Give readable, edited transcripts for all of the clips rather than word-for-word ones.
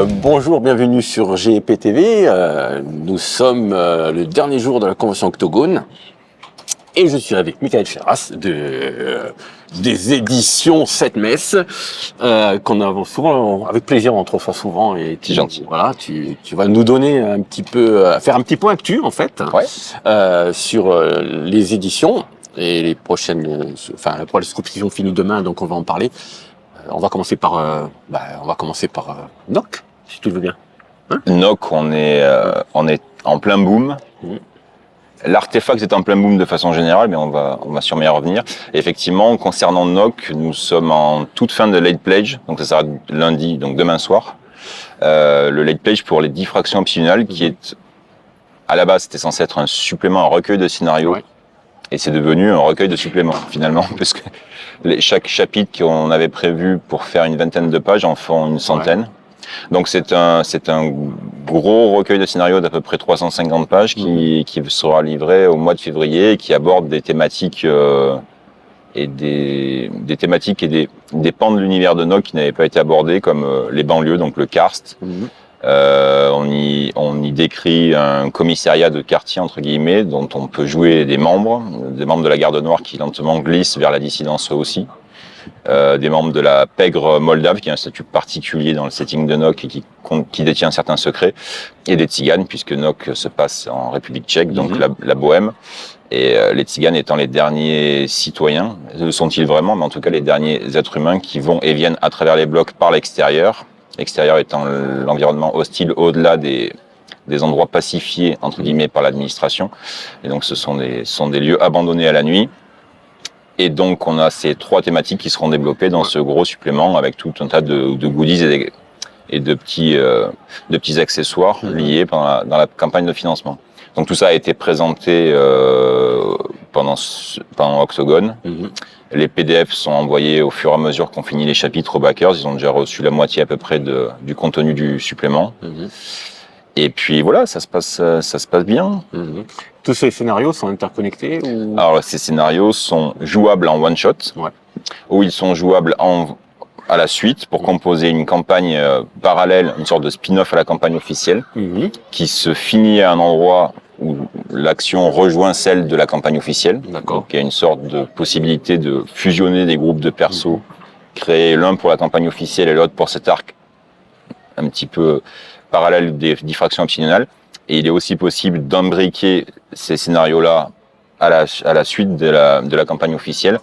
Bonjour, bienvenue sur GEP TV. Nous sommes le dernier jour de la convention Octogone et je suis avec Michael Ferras des éditions 7 Messes qu'on avance souvent, avec plaisir, on te reçoit souvent et C'est gentil. Voilà, tu vas nous donner un petit peu, faire un petit point actu en fait, sur les éditions et les prochaines, la proscription finit demain, donc on va en parler. On va commencer par NOC, si tu le veux bien. NOC, on est en plein boom. L'artefact est en plein boom de façon générale, mais on va sûrement y revenir. Et effectivement, concernant NOC, nous sommes en toute fin de late pledge, donc ça sera lundi, donc demain soir. Le late pledge pour les diffractions optionnelles, qui est, à la base, c'était censé être un supplément, un recueil de scénarios. Ouais. Et c'est devenu un recueil de suppléments, finalement, parce que chaque chapitre qu'on avait prévu pour faire une vingtaine de pages en font une centaine. Ouais. Donc c'est un gros recueil de scénarios d'à peu près 350 pages qui sera livré au mois de février et qui aborde des thématiques et des thématiques et des pans de l'univers de NOC qui n'avaient pas été abordés, comme les banlieues, donc le karst. On y décrit un commissariat de quartier, entre guillemets, dont on peut jouer des membres de la Garde Noire qui lentement glissent vers la dissidence aussi. Des membres de la pègre moldave, qui a un statut particulier dans le setting de NOC et qui détient certains secrets, et des tziganes, puisque NOC se passe en République tchèque, donc la Bohème, et les tziganes étant les derniers citoyens, le sont-ils vraiment, mais en tout cas les derniers êtres humains qui vont et viennent à travers les blocs par l'extérieur étant l'environnement hostile au-delà des endroits pacifiés, entre guillemets, par l'administration, et donc ce sont des lieux abandonnés à la nuit. Et donc, on a ces trois thématiques qui seront développées dans ce gros supplément avec tout un tas de goodies et de petits accessoires liés dans la campagne de financement. Donc, tout ça a été présenté pendant Octogone. Les PDF sont envoyés au fur et à mesure qu'on finit les chapitres aux backers. Ils ont déjà reçu la moitié à peu près du contenu du supplément. Et puis voilà, ça se passe bien. Tous ces scénarios sont interconnectés ou... Alors, ces scénarios sont jouables en one-shot, ou ils sont jouables à la suite pour composer une campagne parallèle, une sorte de spin-off à la campagne officielle, qui se finit à un endroit où l'action rejoint celle de la campagne officielle. Donc, il y a une sorte de possibilité de fusionner des groupes de persos, créer l'un pour la campagne officielle et l'autre pour cet arc un petit peu parallèle des diffractions optionnelles. Et il est aussi possible d'embriquer ces scénarios-là à la suite de la campagne officielle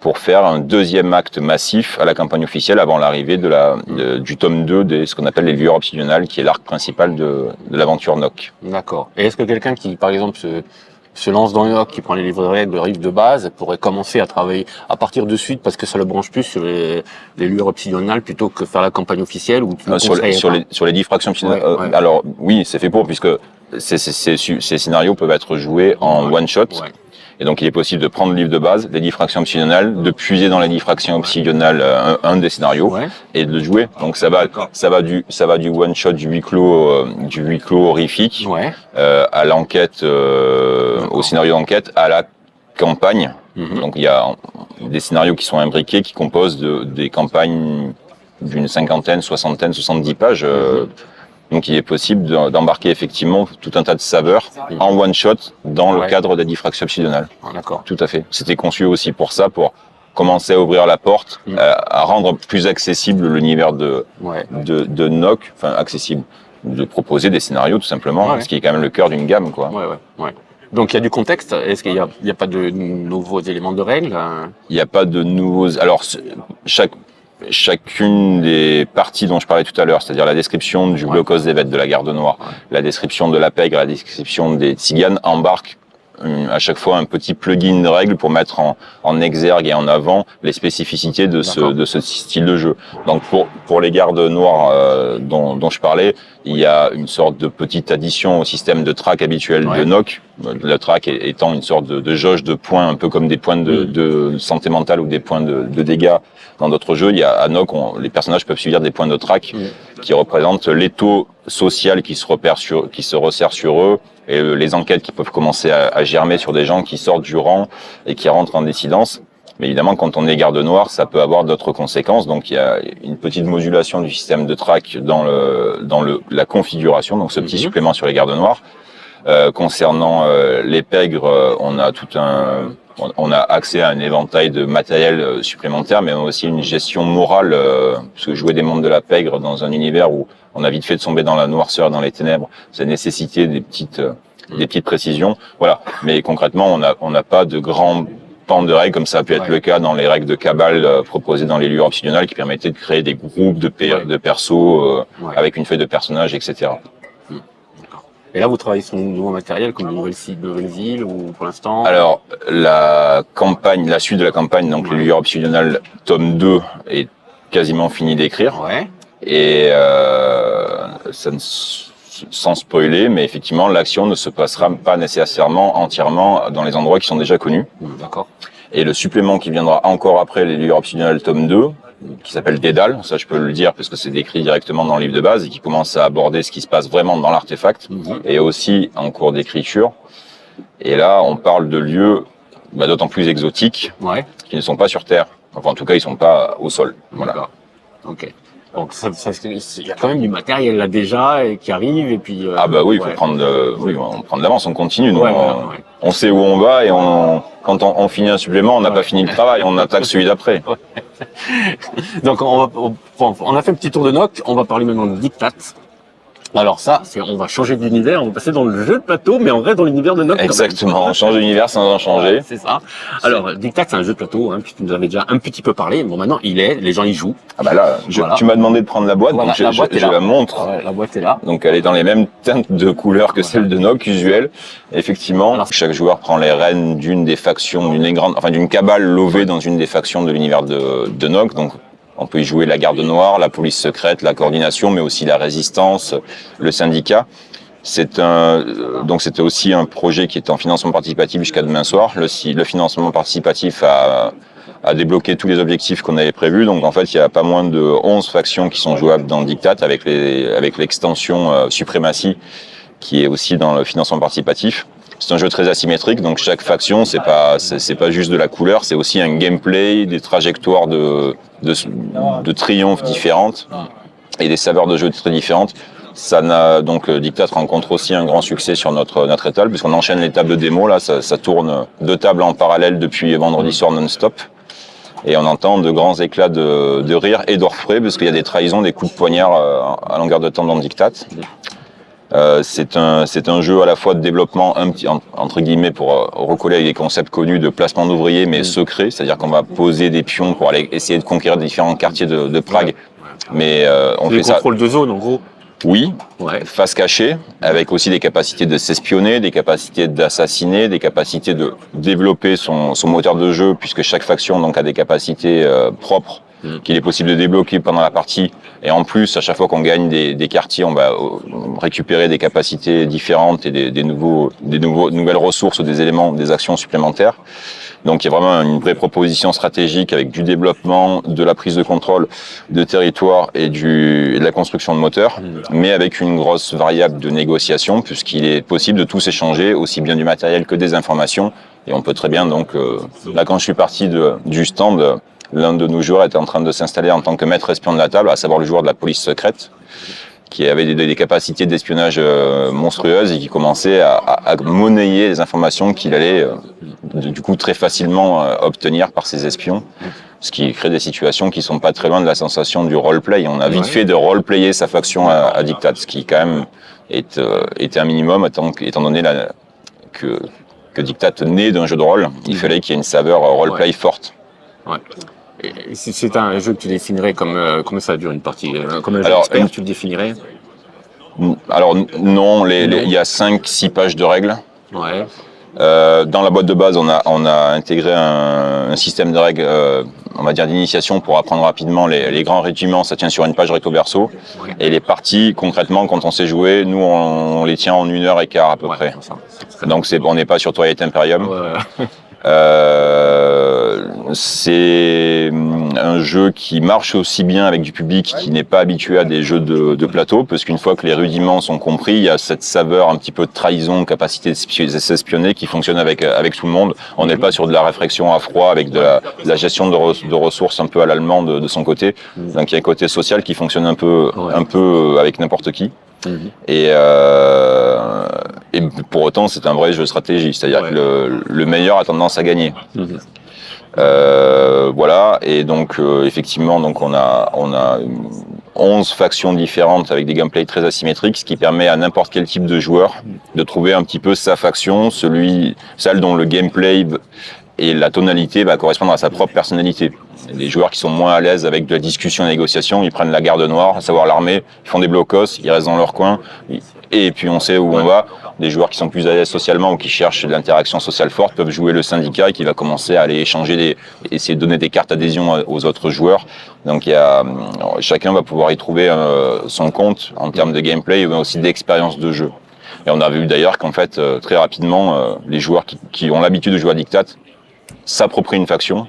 pour faire un deuxième acte massif à la campagne officielle avant l'arrivée du tome 2 de ce qu'on appelle les Lueurs Obsidionales, qui est l'arc principal de l'aventure NOC. D'accord. Et est-ce que quelqu'un qui, par exemple, se lance dans NOC, qui prend les livres de règles, le livre de base, pourrait commencer à travailler à partir de suite parce que ça le branche plus sur les Lueurs Obsidionales plutôt que faire la campagne officielle ou sur les diffractions optionnelles. Alors oui, c'est fait pour, puisque ces scénarios peuvent être joués en one shot. Et donc il est possible de prendre le livre de base, les diffractions optionnelles, de puiser dans les diffractions optionnelles un des scénarios et de le jouer. Donc ça va du one shot, du huis clos horrifique, à l'enquête, au scénario d'enquête, à la campagne. Donc il y a des scénarios qui sont imbriqués, qui composent des campagnes d'une cinquantaine, soixantaine, 70 pages. Donc il est possible d'embarquer effectivement tout un tas de saveurs en one shot dans le cadre des diffractions optionnelles. D'accord. Tout à fait. C'était conçu aussi pour ça, pour commencer à ouvrir la porte, à rendre plus accessible l'univers de NOC, enfin accessible, de proposer des scénarios tout simplement, ce qui est quand même le cœur d'une gamme, quoi. Donc il y a du contexte. Est-ce qu'il y a pas de nouveaux éléments de règles? Il n'y a pas de nouveaux. Alors chacune des parties dont je parlais tout à l'heure, c'est-à-dire la description du blocos des de la Garde Noire, la description de la pègre, la description des tziganes, embarque à chaque fois un petit plugin de règles pour mettre en exergue et en avant les spécificités de ce style de jeu. Donc pour les Gardes Noires dont je parlais, il y a une sorte de petite addition au système de track habituel de NOC. Le track étant une sorte de jauge de points, un peu comme des points de santé mentale ou des points de dégâts dans d'autres jeux. À NOC, les personnages peuvent subir des points de track qui représentent l'étau social qui se resserre sur eux, et les enquêtes qui peuvent commencer à germer sur des gens qui sortent du rang et qui rentrent en dissidence. Mais évidemment, quand on est garde noire, ça peut avoir d'autres conséquences. Donc, il y a une petite modulation du système de track dans la configuration, donc ce petit supplément sur les gardes noirs. Concernant les pègres, on a accès à un éventail de matériel supplémentaire, mais aussi une gestion morale, parce que jouer des mondes de la pègre dans un univers où on a vite fait de tomber dans la noirceur, dans les ténèbres, ça nécessitait des petites précisions. Voilà. Mais concrètement, on n'a pas de grands pans de règles comme ça a pu être le cas dans les règles de Cabal proposées dans les lueurs optionnelles qui permettaient de créer des groupes de persos avec une feuille de personnage, etc. Et là, vous travaillez sur un nouveau matériel, comme une nouvelle ville, ou pour l'instant? Alors, la suite de la campagne, donc les lueurs optionnelles, tome 2, est quasiment fini d'écrire. Ouais. Et sans spoiler, mais effectivement, l'action ne se passera pas nécessairement entièrement dans les endroits qui sont déjà connus. D'accord. Et le supplément qui viendra encore après les lueurs optionnelles, tome 2, qui s'appelle Dédale, ça je peux le dire parce que c'est décrit directement dans le livre de base et qui commence à aborder ce qui se passe vraiment dans l'artefact et aussi en cours d'écriture. Et là, on parle de lieux d'autant plus exotiques qui ne sont pas sur Terre. Enfin, en tout cas, ils sont pas au sol. Voilà. D'accord. Ok. Donc, il y a quand même du matériel là déjà et qui arrive et puis. Oui, il faut prendre de l'avance. On continue. Nous, on sait où on va et quand on finit un supplément, on n'a pas fini le travail. On attaque celui d'après. Donc, on a fait un petit tour de Nock. On va parler maintenant de Dictat. Alors ça, on va changer d'univers, on va passer dans le jeu de plateau, mais on reste dans l'univers de Nock. Exactement, on change d'univers sans en changer. Ouais, c'est ça. Alors, Dictat, c'est un jeu de plateau, puisque tu nous avais déjà un petit peu parlé. Bon, maintenant, les gens y jouent. Tu m'as demandé de prendre la boîte, donc je la montre. Ouais, la boîte est là. Donc, elle est dans les mêmes teintes de couleurs que celle de Nock usuelle. Effectivement, chaque joueur prend les rênes d'une des factions, d'une cabale lovée dans une des factions de l'univers de Nock. Donc, on peut y jouer la garde noire, la police secrète, la coordination, mais aussi la résistance, le syndicat. Donc c'était aussi un projet qui était en financement participatif jusqu'à demain soir. Le financement participatif a débloqué tous les objectifs qu'on avait prévus. Donc en fait, il y a pas moins de 11 factions qui sont jouables dans Dictat avec l'extension Suprématie qui est aussi dans le financement participatif. C'est un jeu très asymétrique, donc chaque faction, c'est pas juste de la couleur, c'est aussi un gameplay, des trajectoires de triomphe différentes et des saveurs de jeu très différentes. Donc Dictat rencontre aussi un grand succès sur notre étal, puisqu'on enchaîne les tables de démo. Là, ça tourne 2 tables en parallèle depuis vendredi soir non-stop. Et on entend de grands éclats de rire et d'orfraie, parce qu'il y a des trahisons, des coups de poignard à longueur de temps dans Dictat. C'est un jeu à la fois de développement entre guillemets pour recoller avec des concepts connus de placement d'ouvriers mais secret, c'est-à-dire qu'on va poser des pions pour aller essayer de conquérir différents quartiers de Prague. Mais on fait ça. Contrôle de zone en gros. Oui, face cachée, avec aussi des capacités de s'espionner, des capacités d'assassiner, des capacités de développer son moteur de jeu, puisque chaque faction donc a des capacités propres qu'il est possible de débloquer pendant la partie. Et en plus, à chaque fois qu'on gagne des quartiers, on va récupérer des capacités différentes et des nouvelles ressources, des éléments, des actions supplémentaires. Donc il y a vraiment une vraie proposition stratégique avec du développement, de la prise de contrôle de territoire et de la construction de moteurs, mais avec une grosse variable de négociation, puisqu'il est possible de tous échanger, aussi bien du matériel que des informations. Et on peut très bien, donc, là quand je suis parti du stand, l'un de nos joueurs était en train de s'installer en tant que maître espion de la table, à savoir le joueur de la police secrète, qui avait des capacités d'espionnage monstrueuses et qui commençait à monnayer les informations qu'il allait du coup très facilement obtenir par ses espions, ce qui crée des situations qui sont pas très loin de la sensation du roleplay. On a vite fait de roleplayer sa faction à Dictat, ce qui quand même était un minimum étant donné que Dictat naît d'un jeu de rôle. Il fallait qu'il y ait une saveur roleplay forte. Ouais. C'est un jeu que tu définirais comme ça dure une partie comme un jeu d'expert, tu le définirais? Alors non, il y a 5-6 pages de règles. Ouais. Dans la boîte de base, on a intégré un système de règles, on va dire d'initiation pour apprendre rapidement les grands régiments. Ça tient sur une page recto verso. Ouais. Et les parties, concrètement, quand on sait jouer, nous on les tient en 1h15 à peu près. Donc on n'est pas sur Twilight Imperium. Ouais. un jeu qui marche aussi bien avec du public qui n'est pas habitué à des jeux de plateau, parce qu'une fois que les rudiments sont compris, il y a cette saveur un petit peu de trahison, capacité de s'espionner qui fonctionne avec tout le monde. On n'est pas sur de la réflexion à froid avec de la gestion de ressources un peu à l'allemande de son côté. Donc il y a un côté social qui fonctionne un peu avec n'importe qui. Et pour autant, c'est un vrai jeu de stratégie, c'est-à-dire que le meilleur a tendance à gagner. Voilà, et donc effectivement, donc on a 11 factions différentes avec des gameplays très asymétriques, ce qui permet à n'importe quel type de joueur de trouver un petit peu sa faction, celle dont le gameplay et la tonalité va correspondre à sa propre personnalité. Les joueurs qui sont moins à l'aise avec de la discussion et la négociation, ils prennent la garde noire, à savoir l'armée, ils font des blocos, ils restent dans leur coin, et puis on sait où on va. Des joueurs qui sont plus à l'aise socialement ou qui cherchent de l'interaction sociale forte peuvent jouer le syndicat qui va commencer à aller échanger, essayer de donner des cartes adhésion aux autres joueurs. Donc chacun va pouvoir y trouver son compte en termes de gameplay, mais aussi d'expérience de jeu. Et on a vu d'ailleurs qu'en fait, très rapidement, les joueurs qui ont l'habitude de jouer à Dictat s'approprient une faction,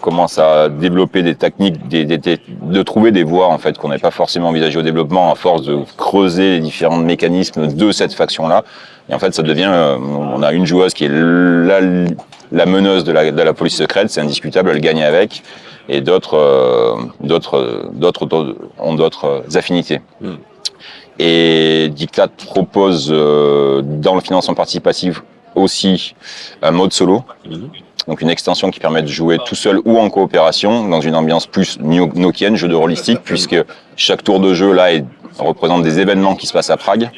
commencent à développer des techniques, de trouver des voies en fait qu'on n'avait pas forcément envisagées au développement à force de creuser les différents mécanismes de cette faction-là. Et en fait, ça devient, on a une joueuse qui est la meneuse de la police secrète, c'est indiscutable, elle gagne avec, et d'autres ont d'autres affinités. Et Dictat propose dans le financement participatif aussi un mode solo. Donc une extension qui permet de jouer tout seul ou en coopération dans une ambiance plus nokienne, jeu de rôlistique, puisque chaque tour de jeu là représente des événements qui se passent à Prague.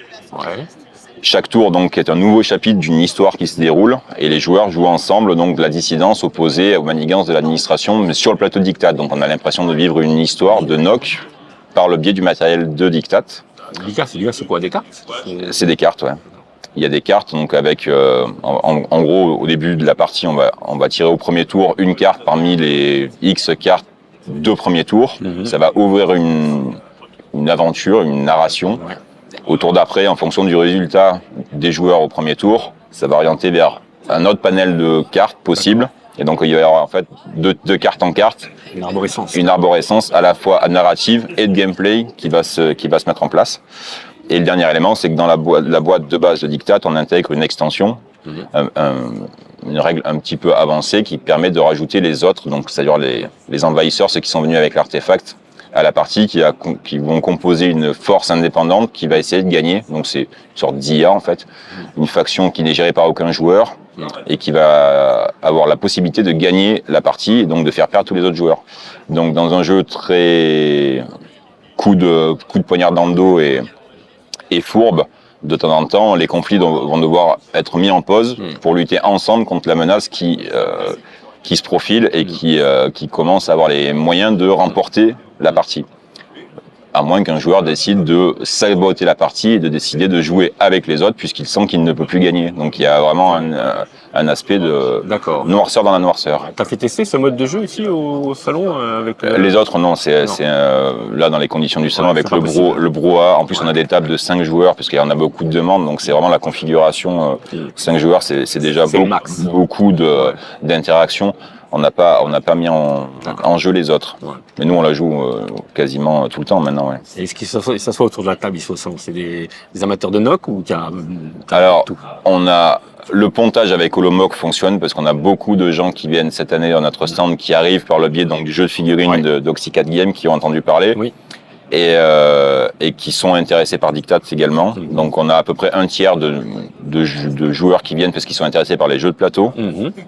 Chaque tour donc est un nouveau chapitre d'une histoire qui se déroule et les joueurs jouent ensemble donc de la dissidence opposée aux manigances de l'administration, mais sur le plateau de Dictat. Donc on a l'impression de vivre une histoire de NOC par le biais du matériel de Dictat. C'est quoi, des cartes? C'est des cartes, ouais. Il y a des cartes, donc avec, en gros, au début de la partie, on va tirer au premier tour une carte parmi les X cartes de premier tour. Ça va ouvrir une aventure, une narration. Au tour d'après, en fonction du résultat des joueurs au premier tour, ça va orienter vers un autre panel de cartes possibles. Et donc, il va y avoir en fait de carte en carte. Une arborescence à la fois narrative et de gameplay qui va se mettre en place. Et le dernier élément, c'est que dans la boîte de base de Dictat, on intègre une extension, une règle un petit peu avancée qui permet de rajouter les autres, donc c'est-à-dire les envahisseurs, ceux qui sont venus avec l'artefact, à la partie, qui vont composer une force indépendante qui va essayer de gagner. Donc c'est une sorte d'IA en fait, une faction qui n'est gérée par aucun joueur et qui va avoir la possibilité de gagner la partie et donc de faire perdre tous les autres joueurs. Donc dans un jeu très coup de poignard dans le dos et fourbe, de temps en temps, les conflits vont devoir être mis en pause pour lutter ensemble contre la menace qui se profile et qui commence à avoir les moyens de remporter la partie. À moins qu'un joueur décide de saboter la partie et de décider de jouer avec les autres puisqu'il sent qu'il ne peut plus gagner. Donc il y a vraiment un aspect de noirceur dans la noirceur. T'as fait tester ce mode de jeu ici au salon avec Les autres, non. C'est là dans les conditions du salon avec le brouhaha. En plus, on a des tables de 5 joueurs parce qu'il y en a beaucoup de demandes. Donc c'est vraiment la configuration. 5 joueurs, c'est déjà beaucoup d'interactions. On n'a pas mis en jeu les autres. Mais nous, on la joue quasiment tout le temps maintenant. Ouais. Et est-ce qu'ils s'assoient autour de la table, c'est des amateurs de NOC ou Alors, tout? on a le pontage avec Holomoc fonctionne parce qu'on a beaucoup de gens qui viennent cette année dans notre stand qui arrivent par le biais donc, du jeu de figurines d'Oxycat Game qui ont entendu parler. Et qui sont intéressés par Dictat également. Donc on a à peu près un tiers de joueurs qui viennent parce qu'ils sont intéressés par les jeux de plateau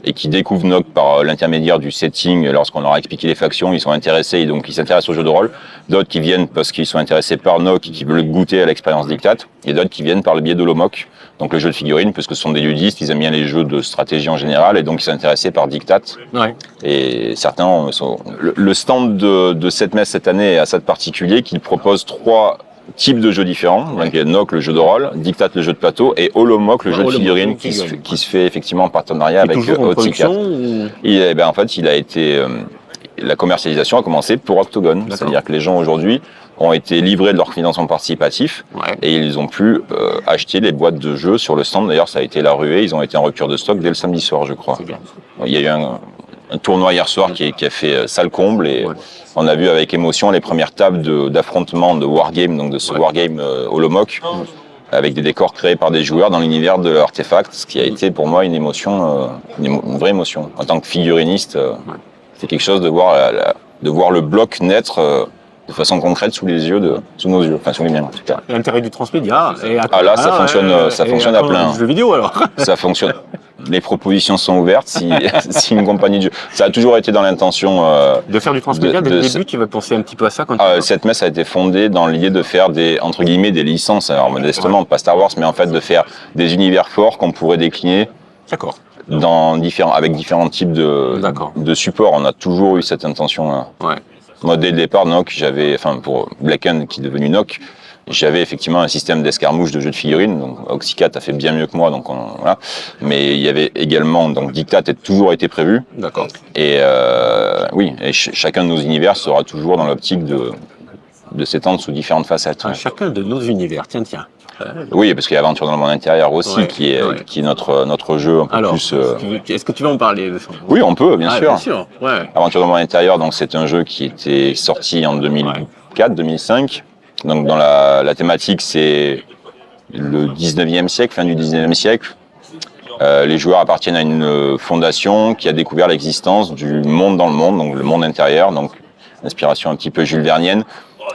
et qui découvrent NOC par l'intermédiaire du setting. Lorsqu'on leur a expliqué les factions, ils sont intéressés et donc ils s'intéressent aux jeux de rôle. D'autres qui viennent parce qu'ils sont intéressés par NOC et qui veulent goûter à l'expérience Dictat. Et d'autres qui viennent par le biais de l'Holomoc, donc le jeu de figurines, parce que ce sont des ludistes, ils aiment bien les jeux de stratégie en général et donc ils sont intéressés par Dictat. Et certains sont... Le stand de cette messe cette année est assez particulier qui propose 3 types de jeux différents. Donc, il y a NOC, le jeu de rôle, Dictat, le jeu de plateau, et Holomoc, le jeu de figurines, qui se fait effectivement en partenariat avec Oxycat. Et en fait, il a été, la commercialisation a commencé pour Octogone. C'est-à-dire que les gens aujourd'hui ont été livrés de leur financement participatif et ils ont pu acheter les boîtes de jeux sur le stand. D'ailleurs, ça a été la ruée. Ils ont été en rupture de stock dès le samedi soir, je crois. Il y a eu un tournoi hier soir qui a fait salle comble et on a vu avec émotion les premières tables d'affrontement de Wargame, donc de ce Wargame Holomock, avec des décors créés par des joueurs dans l'univers de Artefact, ce qui a été pour moi une émotion, une vraie émotion. En tant que figuriniste, c'est quelque chose de voir le bloc naître de façon concrète sous nos yeux, enfin sous les miens en tout cas. L'intérêt du transmédia. Là, ça fonctionne à plein. Jeux vidéo alors. Ça fonctionne. Les propositions sont ouvertes. Si une compagnie de jeux, ça a toujours été dans l'intention de faire du transmédia dès le début. Tu vas penser un petit peu à ça quand cette messe a été fondée dans l'idée de faire entre guillemets des licences. Alors modestement, pas Star Wars, mais en fait de faire des univers forts qu'on pourrait décliner. D'accord. Avec différents types de supports. On a toujours eu cette intention. Ouais. Moi, dès le départ, pour Blacken, qui est devenu Nock, j'avais effectivement un système d'escarmouche de jeux de figurines. Donc, Oxycat a fait bien mieux que moi, donc voilà. Mais il y avait également, donc Dictat a toujours été prévu. D'accord. Et chacun de nos univers sera toujours dans l'optique de s'étendre sous différentes facettes. Chacun de nos univers, tiens. Oui, parce qu'il y a Aventure dans le monde intérieur aussi, qui est notre jeu un peu plus. Est-ce que tu vas en parler? Oui, on peut, bien sûr. Bien sûr. Ouais. Aventure dans le monde intérieur, donc c'est un jeu qui était sorti en 2004-2005. Donc dans la thématique, c'est le 19e siècle, fin du 19e siècle. Les joueurs appartiennent à une fondation qui a découvert l'existence du monde dans le monde, donc le monde intérieur, donc inspiration un petit peu Jules Vernienne.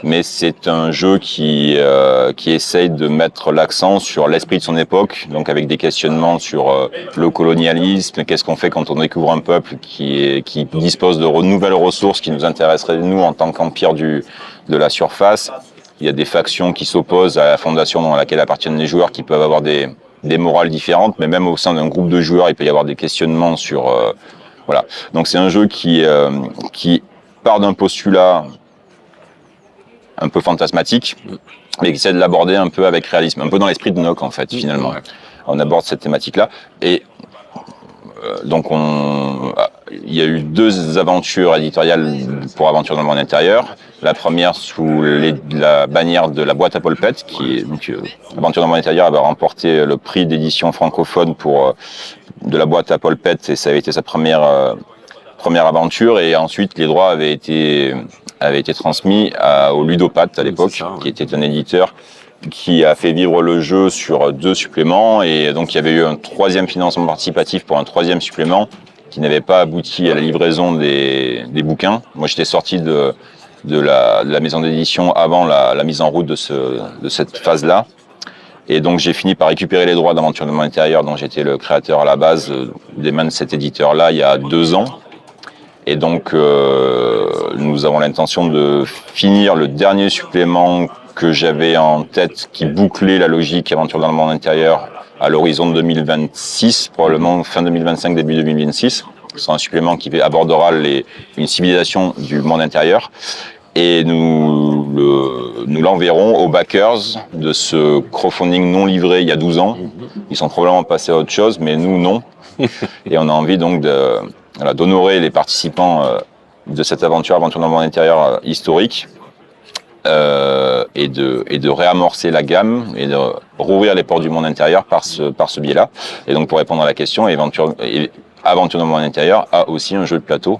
Mais c'est un jeu qui essaye de mettre l'accent sur l'esprit de son époque, donc avec des questionnements sur le colonialisme, qu'est-ce qu'on fait quand on découvre un peuple qui dispose de nouvelles ressources qui nous intéresseraient nous en tant qu'empire de la surface. Il y a des factions qui s'opposent à la fondation dans laquelle appartiennent les joueurs qui peuvent avoir des morales différentes, mais même au sein d'un groupe de joueurs, il peut y avoir des questionnements sur voilà. Donc c'est un jeu qui part d'un postulat un peu fantasmatique, mais qui essaie de l'aborder un peu avec réalisme, un peu dans l'esprit de Nock en fait, finalement. On aborde cette thématique-là, et donc il y a eu 2 aventures éditoriales pour Aventure dans le monde intérieur. La première sous la bannière de la boîte à polpette, qui est donc Aventure dans le monde intérieur, elle va remporter le prix d'édition francophone de la boîte à polpette, et ça avait été sa première aventure, et ensuite les droits avaient été transmis au Ludopathe à l'époque, qui était un éditeur qui a fait vivre le jeu sur 2 suppléments, et donc il y avait eu un 3e financement participatif pour un 3e supplément qui n'avait pas abouti à la livraison des bouquins. Moi j'étais sorti de la maison d'édition avant la mise en route de cette phase-là. Et donc j'ai fini par récupérer les droits d'Aventure dans le monde intérieur, dont j'étais le créateur à la base des mains de cet éditeur-là il y a 2 ans. Et donc nous avons l'intention de finir le dernier supplément que j'avais en tête, qui bouclait la logique Aventure dans le monde intérieur à l'horizon de 2026, probablement fin 2025, début 2026. C'est un supplément qui abordera une civilisation du monde intérieur. Et nous l'enverrons aux backers de ce crowdfunding non livré il y a 12 ans. Ils sont probablement passés à autre chose, mais nous, non. Et on a envie donc d'honorer les participants de cette aventure dans le monde intérieur historique, et de réamorcer la gamme et de rouvrir les portes du monde intérieur par ce biais-là. Et donc pour répondre à la question, Aventure dans le monde intérieur a aussi un jeu de plateau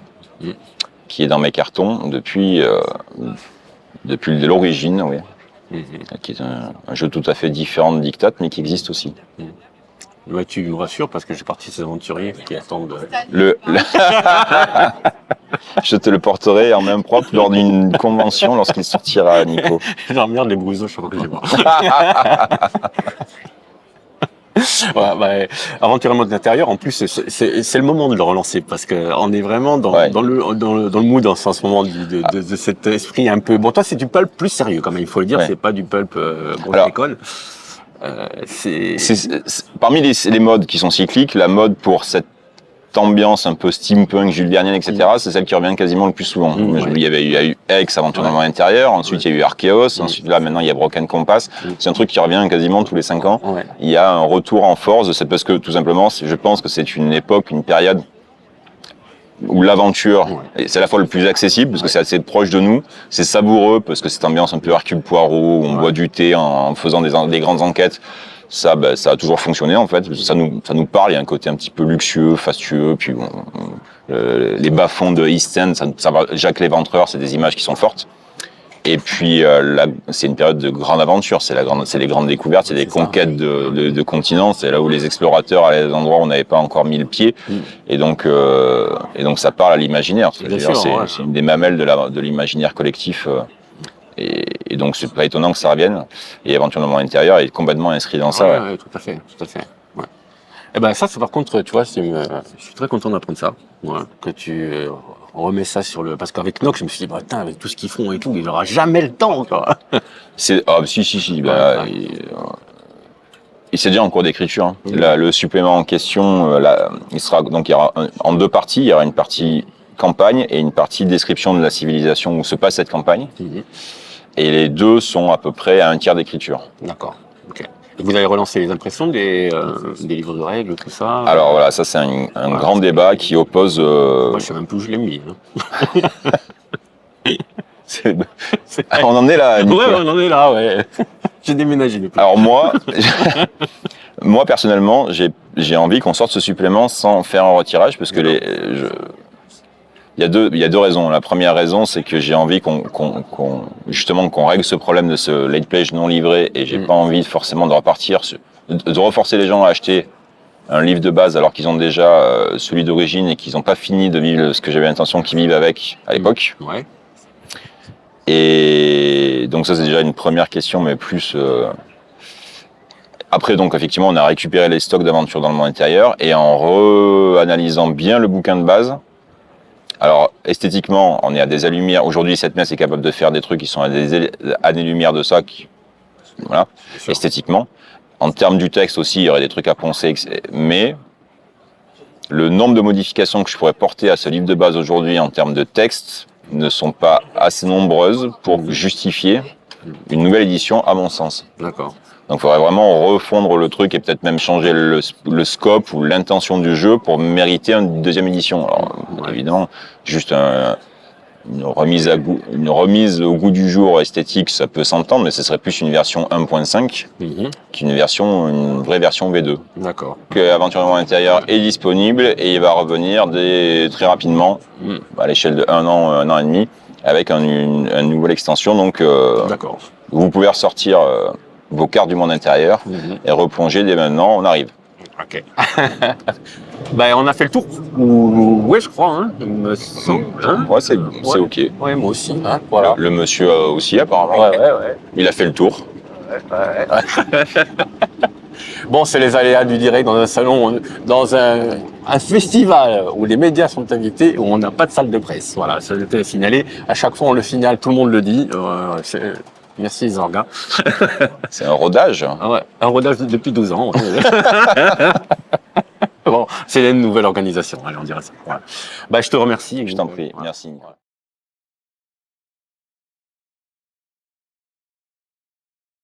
qui est dans mes cartons depuis l'origine, oui. Qui est un jeu tout à fait différent de Dictat, mais qui existe aussi. Ouais, tu me rassures parce que j'ai parti de ces aventuriers qui attendent. Je te le porterai en main propre lors d'une convention lorsqu'il sortira, Nico. J'emmerde les brouseaux, je crois que j'ai voir. Aventure dans le monde intérieur, en plus, c'est le moment de le relancer parce que on est vraiment dans le mood en ce moment de cet esprit un peu. Bon, toi, c'est du pulp plus sérieux quand même, il faut le dire. C'est pas du pulp grosse école. Parmi les modes qui sont cycliques, la mode pour cette ambiance un peu steampunk, Jules Vernienne, etc., c'est celle qui revient quasiment le plus souvent. Il y a eu X, Aventure dans le monde intérieur, ensuite il y a eu Archaeos, ensuite là maintenant il y a Broken Compass. C'est un truc qui revient quasiment tous les 5 ans. Il y a un retour en force de parce que tout simplement, je pense que c'est une époque, une période où l'aventure, c'est à la fois le plus accessible parce que c'est assez proche de nous, c'est savoureux parce que cette ambiance un peu Hercule Poirot où on boit du thé en faisant des grandes enquêtes. Ça, ça a toujours fonctionné en fait. Ça nous parle. Il y a un côté un petit peu luxueux, fastueux. Puis bon, les bas-fonds de East End, ça va. Jacques l'Éventreur, c'est des images qui sont fortes. Et puis c'est une période de grande aventure. C'est les grandes découvertes, c'est des conquêtes de continents. C'est là où les explorateurs allaient à des endroits où on n'avait pas encore mis le pied. Et donc ça parle à l'imaginaire. C'est une des mamelles de l'imaginaire collectif. Et donc c'est pas étonnant que ça revienne. Et Aventure dans le monde intérieur est complètement inscrit dans ça. Ouais, tout à fait. Ouais. Et ben ça, c'est par contre, tu vois, je suis très content d'apprendre ça. Ouais, que tu remets ça sur le. Parce qu'avec Nox, je me suis dit, bah, putain, avec tout ce qu'ils font et tout, il n'aura jamais le temps, quoi. Si. Il s'est déjà en cours d'écriture. Hein. Le supplément en question, il y aura en 2 parties. Il y aura une partie campagne et une partie description de la civilisation où se passe cette campagne. Et les 2 sont à peu près à 1/3 d'écriture. D'accord. Ok. Et vous avez relancé les impressions des livres de règles, tout ça. Alors voilà, ça c'est un grand débat qui oppose. Moi, je sais même plus où je l'ai mis. Hein. On en est là. Nicolas. Ouais, on en est là. Ouais. J'ai déménagé depuis. Alors moi personnellement, j'ai envie qu'on sorte ce supplément sans faire un retirage parce que il y a deux raisons. La première raison, c'est que j'ai envie qu'on règle ce problème de ce late pledge non livré et j'ai pas envie forcément de repartir, de reforcer les gens à acheter un livre de base alors qu'ils ont déjà celui d'origine et qu'ils n'ont pas fini de vivre ce que j'avais l'intention qu'ils vivent avec à l'époque. Ouais. Et donc ça c'est déjà une première question, mais plus... Après, donc, effectivement, on a récupéré les stocks d'Aventure dans le monde intérieur et en re-analysant bien le bouquin de base. Alors, esthétiquement, on est à des années-lumière. Aujourd'hui, cette messe est capable de faire des trucs qui sont à des années-lumière de ça. Voilà, esthétiquement. En termes du texte aussi, il y aurait des trucs à poncer. Mais le nombre de modifications que je pourrais porter à ce livre de base aujourd'hui en termes de texte ne sont pas assez nombreuses pour justifier une nouvelle édition, à mon sens. D'accord. Donc il faudrait vraiment refondre le truc et peut-être même changer le scope ou l'intention du jeu pour mériter une 2e édition. Alors évidemment, juste une remise au goût du jour esthétique, ça peut s'entendre, mais ce serait plus une version 1.5 qu'une vraie version V2. D'accord. Aventure dans le monde intérieur est disponible et il va revenir très rapidement, à l'échelle de 1 an, 1 an et demi, avec une nouvelle extension. Donc d'accord. Vous pouvez ressortir vos cartes du monde intérieur et replonger dès maintenant, on arrive. Ok. Ben, on a fait le tour. Ouais, je crois, hein. Il me semble. Hein. Ouais, c'est ok. Ouais, moi aussi. Hein. Voilà. Le monsieur aussi, apparemment. Ouais. Il a fait le tour. Ouais. Bon, c'est les aléas du direct dans un salon, dans un festival où les médias sont invités, où on n'a pas de salle de presse. Voilà, ça a été signalé. À chaque fois, on le signale, tout le monde le dit. Merci Zorga. C'est un rodage. Ah ouais, un rodage depuis 12 ans. Bon, c'est une nouvelle organisation, allez, on dirait ça. Voilà. Bah, je te remercie. Je t'en prie, merci.